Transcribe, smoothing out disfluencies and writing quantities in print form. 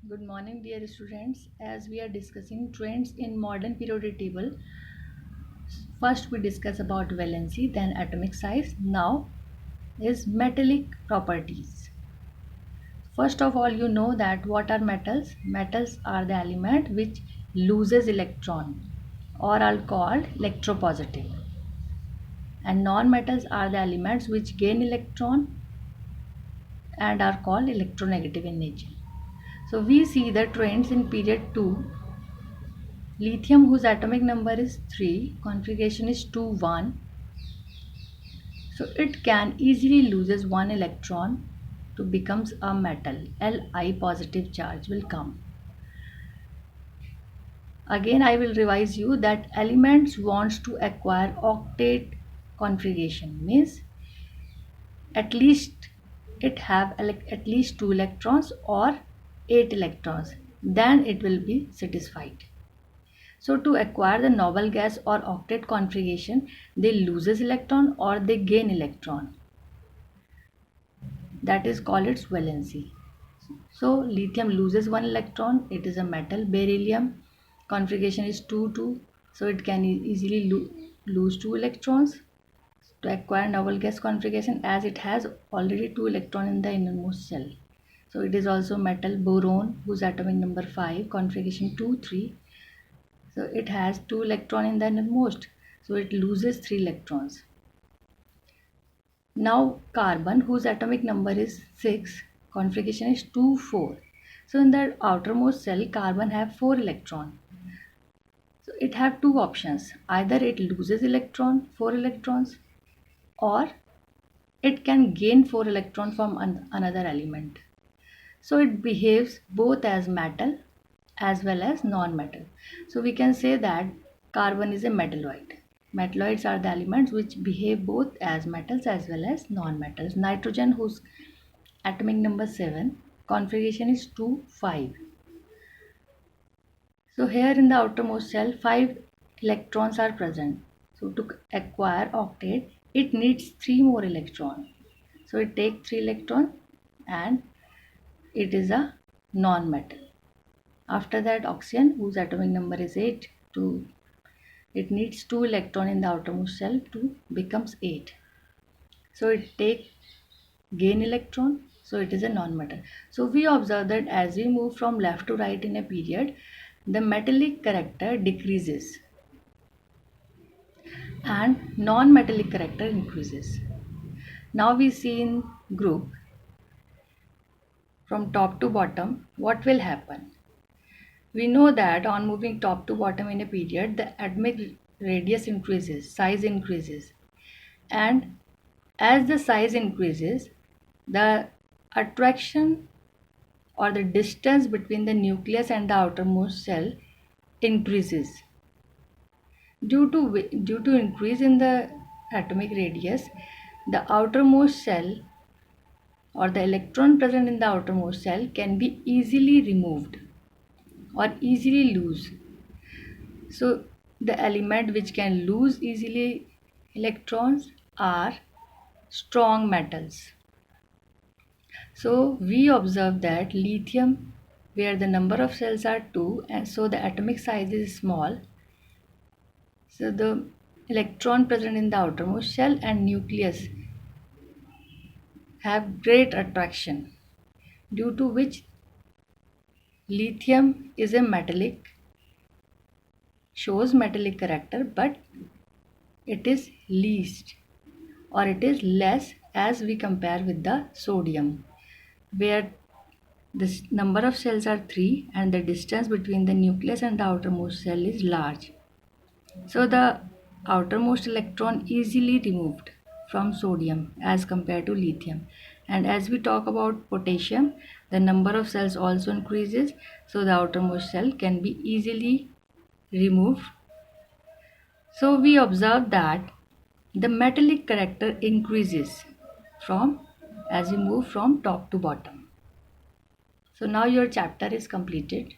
Good morning, dear students. As we are discussing trends in modern periodic table, first we discuss about valency, then atomic size. Now is metallic properties. First of all, you know that what are metals? Metals are the element which loses electron or are called electropositive. And non-metals are the elements which gain electron and are called electronegative in nature. So we see the trends in period 2. Lithium, whose atomic number is 3, configuration is 2 1, so it can easily loses one electron to becomes a metal. Li positive charge will come. Again I will revise you that elements wants to acquire octet configuration, means at least it have at least 2 electrons or 8 electrons, then it will be satisfied. So to acquire the noble gas or octet configuration, they loses electron or they gain electron. That is called its valency. So lithium loses one electron. It is a metal. Beryllium configuration is 2 2. So it can easily lose 2 electrons to acquire noble gas configuration, as it has already 2 electron in the innermost shell. So it is also metal. Boron, whose atomic number 5, configuration 2 3. So it has 2 electron in the innermost, so it loses 3 electrons. Now carbon, whose atomic number is 6, configuration is 2 4. So in the outermost cell, carbon have 4 electron. So it have two options: either it loses electron 4 electrons, or it can gain 4 electron from another element. So it behaves both as metal as well as non-metal. So we can say that carbon is a metalloid. Metalloids are the elements which behave both as metals as well as non-metals. Nitrogen, whose atomic number 7, configuration is 2 5. So here in the outermost shell 5 electrons are present. So to acquire octet, it needs 3 more electrons. So it takes 3 electrons and it is a non-metal. After that, oxygen, whose atomic number is 8, it needs 2 electron in the outermost shell to becomes 8. So it take gain electron, so it is a non-metal. So we observe that as we move from left to right in a period, the metallic character decreases and non-metallic character increases. Now we see in group from top to bottom what will happen. We know that on moving top to bottom in a period, the atomic radius increases, size increases, and as the size increases, the attraction or the distance between the nucleus and the outermost shell increases. Due to increase in the atomic radius, the outermost shell or the electron present in the outermost shell can be easily removed or easily lose. So the element which can lose easily electrons are strong metals. So we observe that lithium, where the number of cells are 2 and so the atomic size is small, so the electron present in the outermost shell and nucleus have great attraction, due to which lithium is a metallic, shows metallic character, but it is least or it is less as we compare with the sodium, where the number of cells are 3 and the distance between the nucleus and the outermost cell is large. So the outermost electron easily removed from sodium as compared to lithium. And as we talk about potassium, the number of cells also increases, so the outermost cell can be easily removed. So we observe that the metallic character increases from as we move from top to bottom. So now your chapter is completed.